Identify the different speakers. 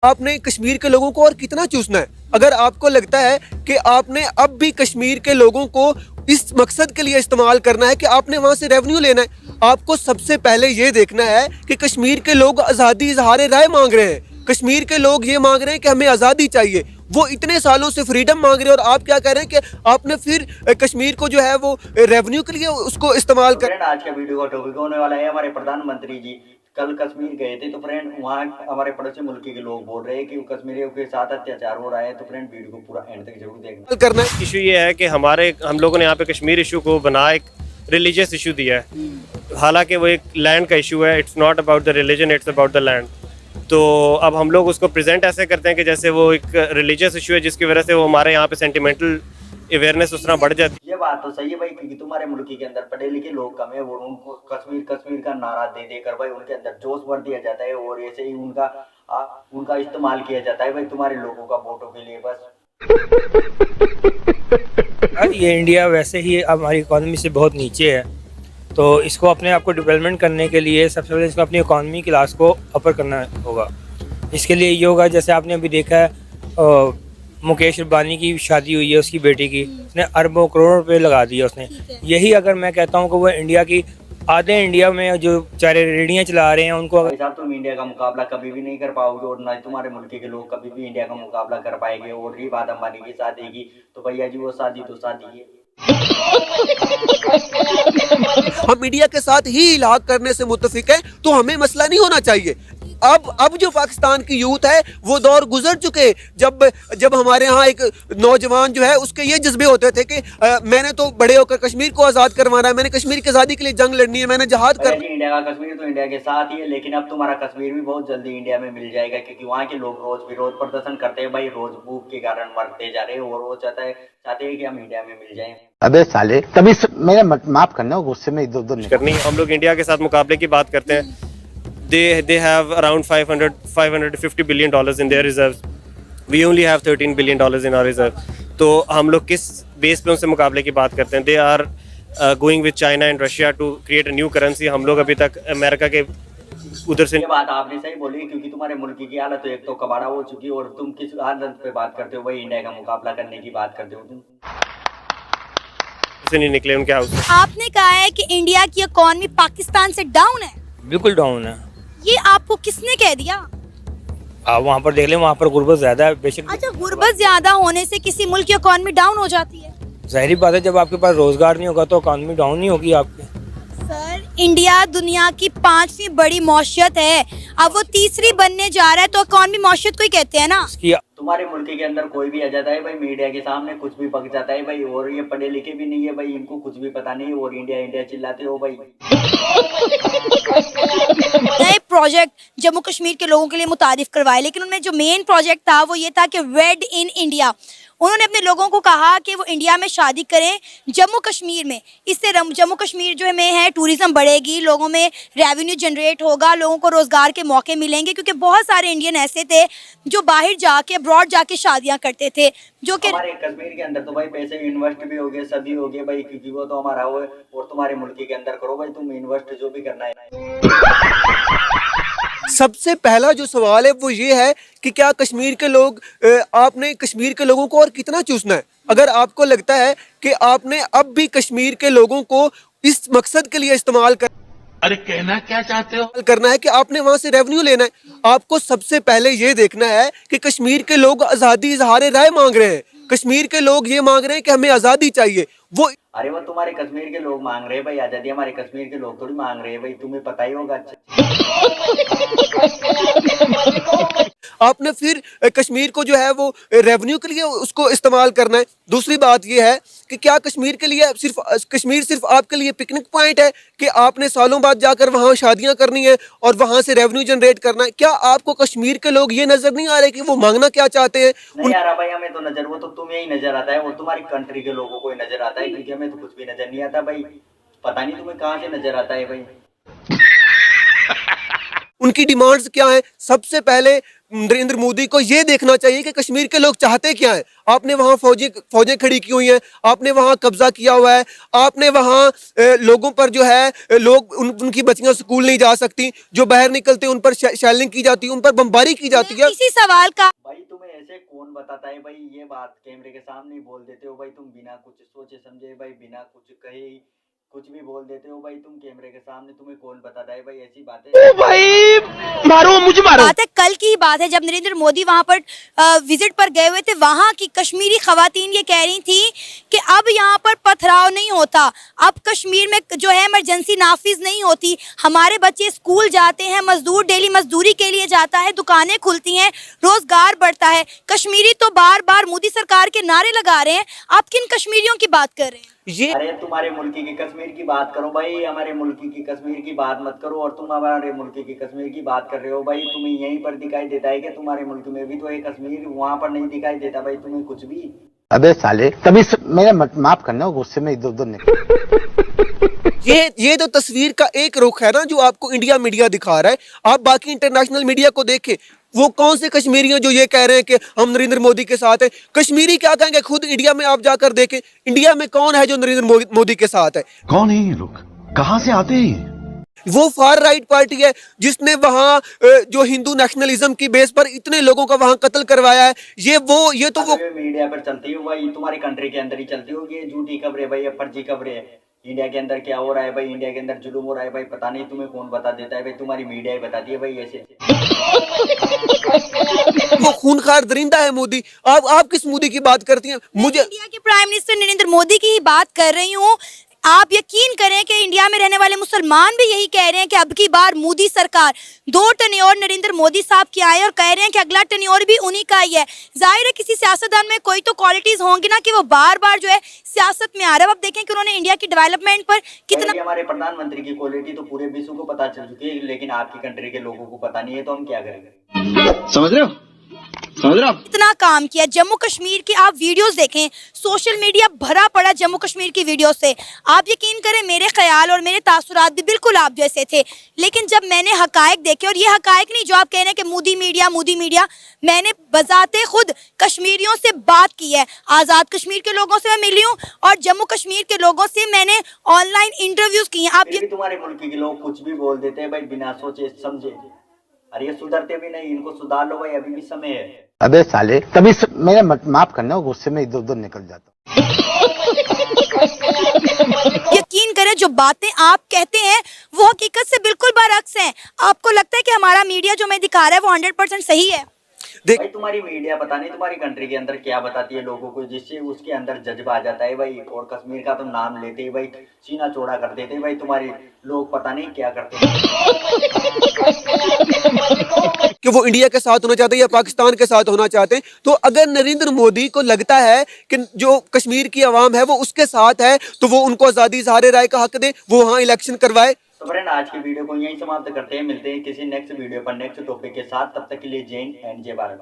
Speaker 1: आपने कश्मीर के लोगों को और कितना चूसना है? अगर आपको लगता है कि आपने अब भी कश्मीर के लोगों को इस मकसद के लिए इस्तेमाल करना है कि आपने वहां से रेवेन्यू लेना है, आपको सबसे पहले ये देखना है कि कश्मीर के लोग आज़ादी इजहार राय मांग रहे हैं। कश्मीर के लोग ये मांग रहे हैं कि हमें आज़ादी चाहिए। वो इतने सालों से फ्रीडम मांग रहे हैं और आप क्या कह रहे हैं कि आपने फिर कश्मीर को जो है वो रेवेन्यू के लिए उसको इस्तेमाल कर।
Speaker 2: फ्रेंड, आज का वीडियो का टॉपिक होने वाला है हमारे प्रधानमंत्री जी कल कश्मीर गए थे। तो फ्रेंड, वहाँ हमारे पड़ोसी मुल्क के लोग बोल रहे हैं कि कश्मीरियों के साथ अत्याचार हो रहा है। तो फ्रेंड, वीडियो को पूरा एंड तक जरूर देखना।
Speaker 1: करना है।
Speaker 3: इशू ये है कि हम लोगों ने यहाँ पे कश्मीर इशू को बना एक रिलीजियस इशू दिया है, हालांकि वो एक लैंड का इशू है। It's not about the religion, it's about the land. तो अब हम लोग उसको प्रेजेंट ऐसे करते हैं कि जैसे वो एक रिलीजियस इशू है, जिसकी वजह से वो हमारे यहाँ पे सेंटिमेंटल अवेयरनेस उस तरह बढ़ जाती है।
Speaker 2: ये बात तो सही है भाई, क्योंकि तुम्हारे मुल्क के अंदर पढ़े लिखे लोग कम है, वो उनको कश्मीर कश्मीर का नारा दे देकर भाई उनके अंदर जोश भर दिया जाता है और ऐसे ही उनका इस्तेमाल किया जाता है भाई तुम्हारे लोगों का वोटों के लिए बस।
Speaker 4: ये इंडिया वैसे ही हमारी इकॉनमी से बहुत नीचे है, तो इसको अपने आप को डेवलपमेंट करने के लिए सबसे पहले इसको अपनी इकॉनमी क्लास को अपर करना होगा। इसके लिए ये होगा, जैसे आपने अभी देखा है मुकेश अंबानी की शादी हुई है उसकी बेटी की, उसने अरबों करोड़ रुपए लगा दिए उसने। यही अगर मैं कहता हूँ कि वो इंडिया की आधे इंडिया में जो बेचारे रेडियाँ चला रहे हैं उनको अगर
Speaker 2: साहब तुम इंडिया का मुकाबला कभी भी नहीं कर पाओगे और ना तुम्हारे मुल्क के लोग कभी भी इंडिया का मुकाबला कर पाएंगे। और रही बात अंबानी की शादी की, तो भैया जी वो शादी तो शादी है।
Speaker 1: हम मीडिया के साथ ही इलाक करने से मुत्तफिक है, तो हमें मसला नहीं होना चाहिए। अब जो पाकिस्तान की यूथ है वो दौर गुजर चुके, जब हमारे यहाँ एक नौजवान जो है उसके ये जज्बे होते थे कि मैंने तो बड़े होकर कश्मीर को आज़ाद करवाना है, मैंने कश्मीर की आज़ादी के लिए जंग लड़नी है, मैंने जहाद कर।
Speaker 2: इंडिया का कश्मीर तो इंडिया के साथ ही है, लेकिन अब तुम्हारा कश्मीर भी बहुत जल्दी इंडिया में मिल जाएगा, क्योंकि वहाँ के लोग रोज विरोध प्रदर्शन करते हैं भाई, रोज भूख के कारण मरते जा रहे हैं और वो चाहते हैं कि हम इंडिया में मिल जाएं।
Speaker 5: अबे साले, तभी मेरा माफ करना, गुस्से में इधर उधर
Speaker 3: करनी हम लोग इंडिया के साथ मुकाबले की बात करते हैं। They have around 550 billion dollars in their reserves. We only have 13 billion dollars in our reserve. तो हम लोग किस बेस पे उनसे मुकाबले की बात करते हैं? They are going with China and Russia to create a new currency. हम लोग अभी तक अमेरिका के उधर से।
Speaker 2: ये बात आपने सही बोली, क्योंकि तुम्हारे मुल्क की हालत तो एक तो कबाड़ा हो चुकी है और तुम किस हालत पे बात करते हो भाई? इंडिया का मुकाबला करने की बात करते हो तुम।
Speaker 3: से नहीं निकले उनके हाउस।
Speaker 6: आपने कहा है कि इंडिया की इकॉनमी पाकिस्तान से डाउन है।
Speaker 4: बिल्कुल डाउन है।
Speaker 6: ये आपको किसने कह दिया?
Speaker 4: आप वहाँ पर देख लें, वहाँ पर गुर्बत ज्यादा है बेशक।
Speaker 6: अच्छा, गुर्बत ज्यादा होने से किसी मुल्क की इकॉनमी डाउन हो जाती है?
Speaker 4: जाहिर बात है, जब आपके पास रोजगार नहीं होगा तो इकॉनमी डाउन नहीं होगी आपकी।
Speaker 6: सर, इंडिया दुनिया की 5वीं बड़ी मौशियत है, अब वो तीसरी बनने जा रहा है, तो इकॉनमी मौशियत को ही कहते हैं ना।
Speaker 2: तुम्हारे मुल्क के अंदर कोई भी आ जाता है भाई, मीडिया के सामने कुछ भी पक जाता है भाई, और ये पढ़े लिखे भी नहीं है भाई, इनको कुछ भी पता नहीं है और इंडिया इंडिया चिल्लाते हो भाई।
Speaker 6: नए प्रोजेक्ट जम्मू कश्मीर के लोगों के लिए मुतारिफ करवाए, लेकिन उनमें जो मेन प्रोजेक्ट था वो ये था कि वेड इन इंडिया। उन्होंने अपने लोगों को कहा कि वो इंडिया में शादी करें जम्मू कश्मीर में। इससे जम्मू कश्मीर जो में है टूरिज्म बढ़ेगी, लोगों में रेवेन्यू जनरेट होगा, लोगों को रोजगार के मौके मिलेंगे, क्योंकि बहुत सारे इंडियन ऐसे थे जो बाहर जाके अब्रॉड जाके शादियां करते थे, जो कि
Speaker 2: हमारे कश्मीर के अंदर तो भाई पैसे इन्वेस्ट भी हो गए, सभी हो गए भाई, क्योंकि वो तो हमारा हो। और तुम्हारे मुल्क के अंदर करो भाई तुम इन्वेस्ट जो भी करना है।
Speaker 1: सबसे पहला जो सवाल है वो ये है कि क्या कश्मीर के लोग आपने कश्मीर के लोगों को और कितना चूसना है? अगर आपको लगता है कि आपने अब भी कश्मीर के लोगों को इस मकसद के लिए इस्तेमाल
Speaker 5: अरे कहना क्या चाहते हो?
Speaker 1: करना है कि आपने वहां से रेवेन्यू लेना है, आपको सबसे पहले ये देखना है कि कश्मीर के लोग आज़ादी इजहार राय मांग रहे हैं। कश्मीर के लोग ये मांग रहे हैं कि हमें आज़ादी चाहिए। वो
Speaker 2: अरे वो तुम्हारे कश्मीर के लोग मांग रहे हैं भाई आजादी, हमारे कश्मीर के लोग थोड़ी मांग रहे हैं भाई, तुम्हें पता ही होगा। अच्छा,
Speaker 1: आपने फिर कश्मीर को जो है वो रेवेन्यू के लिए उसको इस्तेमाल करना है। दूसरी बात ये है कि क्या कश्मीर के लिए कश्मीर सिर्फ आपके लिए पिकनिक पॉइंट है कि आपने सालों बाद जाकर वहाँ शादियां करनी है और वहाँ से रेवेन्यू जनरेट करना है? क्या आपको कश्मीर के लोग ये नजर नहीं आ रहे कि वो मांगना क्या चाहते हैं?
Speaker 2: नहीं आ रहा भाई हमें तो नजर, वो तो तुम्हें ही नजर आता है और तुम्हारी कंट्री के लोगों को ही नजर आता है, क्योंकि हमें तो कुछ भी नजर नहीं आता भाई। पता नहीं तुम्हें कहाँ से नजर आता है भाई।
Speaker 1: उनकी डिमांड्स क्या हैं। सबसे पहले नरेंद्र मोदी को ये देखना चाहिए कि कश्मीर के लोग चाहते क्या हैं। आपने वहाँ फौजें खड़ी की हुई हैं, आपने वहाँ कब्जा किया हुआ है, आपने वहाँ लोगों पर जो है उनकी बच्चियां स्कूल नहीं जा सकती, जो बाहर निकलते हैं उन पर शेलिंग की जाती है, उन पर बमबारी की जाती है।
Speaker 6: इसी सवाल का
Speaker 2: भाई तुम्हें ऐसे कौन बताता है भाई, ये बात कैमरे के सामने ही बोल देते हो भाई, तुम बिना कुछ सोचे समझे भाई, बिना कुछ कहे कुछ भी बोल देते हो भाई, तुम कैमरे के सामने, तुम्हें कौन बताता है भाई ऐसी बातें।
Speaker 5: भाई मारो मुझे मारो।
Speaker 6: बात है, कल की ही बात है जब नरेंद्र मोदी वहां पर विजिट पर गए हुए थे, वहां की कश्मीरी खवातीन ये कह रही थी कि अब यहाँ पर पथराव नहीं होता, अब कश्मीर में जो है इमरजेंसी नाफिज नहीं होती, हमारे बच्चे स्कूल जाते हैं, मजदूर डेली मजदूरी के लिए जाता है, दुकानें खुलती हैं, रोजगार बढ़ता है। कश्मीरी तो बार बार मोदी सरकार के नारे लगा रहे हैं, आप किन कश्मीरियों की बात कर रहे हैं?
Speaker 2: अरे तुम्हारे मुल्क की कश्मीर की बात करो भाई, हमारे मुल्क की कश्मीर की बात मत करो, और तुम हमारे मुल्क की कश्मीर की बात कर रहे हो भाई। तुम्हें यहीं पर दिखाई देता है कि तुम्हारे मुल्क में भी तो एक कश्मीर, वहाँ पर नहीं दिखाई देता भाई तुम्हें कुछ भी।
Speaker 5: अबे साले तभी मेरा माफ करना, गुस्से में इधर उधर निकल।
Speaker 1: ये तो तस्वीर का एक रुख है ना जो आपको इंडिया मीडिया दिखा रहा है। आप बाकी इंटरनेशनल मीडिया को देखें, वो कौन से कश्मीरी हैं जो ये कह रहे हैं कि हम नरेंद्र मोदी के साथ हैं। कश्मीरी क्या कहेंगे, खुद इंडिया में आप जाकर देखें, इंडिया में कौन है जो नरेंद्र मोदी के साथ है।
Speaker 7: कौन है ये लोग, कहां से आते हैं?
Speaker 1: वो फार राइट पार्टी है जिसने वहाँ जो हिंदू नेशनलिज्म की बेस पर इतने लोगों का वहाँ कत्ल करवाया है। ये तो वो
Speaker 2: मीडिया पर चलती हो भाई, तुम्हारी कंट्री के अंदर ही चलती होगी ये झूठी खबरें भाई, ये फर्जी खबरें है। इंडिया के अंदर क्या हो रहा है भाई, इंडिया के अंदर जुलूम हो रहा है भाई, पता नहीं तुम्हें कौन बता देता है भाई, तुम्हारी मीडिया ही बताती है भाई ऐसे।
Speaker 1: वो खूनखार दरिंदा है मोदी। आप किस मोदी की बात करती हैं? मुझे
Speaker 6: इंडिया के प्राइम मिनिस्टर नरेंद्र मोदी की ही बात कर रही हूँ। आप यकीन करें कि इंडिया में रहने वाले मुसलमान भी यही कह रहे हैं कि अब की बार मोदी सरकार 2 टर्न्योर नरेंद्र मोदी साहब के आए और कह रहे हैं कि अगला टर्न्योर भी उन्हीं का ही है। जाहिर है किसी सियासतदान में कोई तो क्वालिटीज होंगी ना कि वो बार बार जो है सियासत में आ रहा है। अब देखें कि उन्होंने इंडिया की डेवलपमेंट पर कितना,
Speaker 2: हमारे प्रधानमंत्री की क्वालिटी तो पूरे विश्व को पता चल चुकी है, लेकिन आपकी कंट्री के लोगों को पता नहीं है, तो हम क्या करेंगे?
Speaker 7: समझ रहे हो, समझ रहे हो?
Speaker 6: कितना काम किया। जम्मू कश्मीर की आप वीडियोस देखें, सोशल मीडिया भरा पड़ा जम्मू कश्मीर की वीडियो से। आप यकीन करें मेरे ख्याल और मेरे तासुरात भी बिल्कुल आप जैसे थे, लेकिन जब मैंने हकायक देखे, और ये हकायक नहीं जो आप कह रहे हैं कि मोदी मीडिया, मैंने बजाते खुद कश्मीरियों से बात की है, आज़ाद कश्मीर के लोगों से मैं मिली हूँ और जम्मू कश्मीर के लोगों से मैंने ऑनलाइन इंटरव्यूज किए हैं। आप
Speaker 2: तुम्हारे मुल्क के लोग कुछ भी बोल देते हैं भाई बिना सोचे समझे, अरे ये सुधरते भी नहीं, इनको सुधार लो भाई, अभी भी समय है।
Speaker 5: अबे साले तभी मेरा माफ करना, गुस्से में इधर उधर निकल जाता।
Speaker 6: यकीन करें जो बातें आप कहते हैं वो हकीकत से बिल्कुल बरअक्स हैं। आपको लगता है कि हमारा मीडिया जो हमें दिखा रहा है वो 100% सही है?
Speaker 2: भाई तुम्हारी मीडिया पता नहीं तुम्हारी कंट्री के अंदर क्या बताती है लोगों को, जिससे उसके अंदर जज्बा आ जाता है भाई, और कश्मीर का तो नाम लेते ही भाई सीना चौड़ा कर देते भाई, तुम्हारे लोग पता नहीं क्या करते हैं।
Speaker 1: कि वो इंडिया के साथ होना चाहते हैं या पाकिस्तान के साथ होना चाहते हैं। तो अगर नरेंद्र मोदी को लगता है कि जो कश्मीर की आवाम है वो उसके साथ है, तो वो उनको आज़ादी इज़हार राय का हक दे, वो वहाँ इलेक्शन करवाए।
Speaker 2: तो फ्रेंड आज की वीडियो को यहीं समाप्त करते हैं, मिलते हैं किसी नेक्स्ट वीडियो पर नेक्स्ट टॉपिक के साथ, तब तक के लिए जय हिंद एंड जय भारत।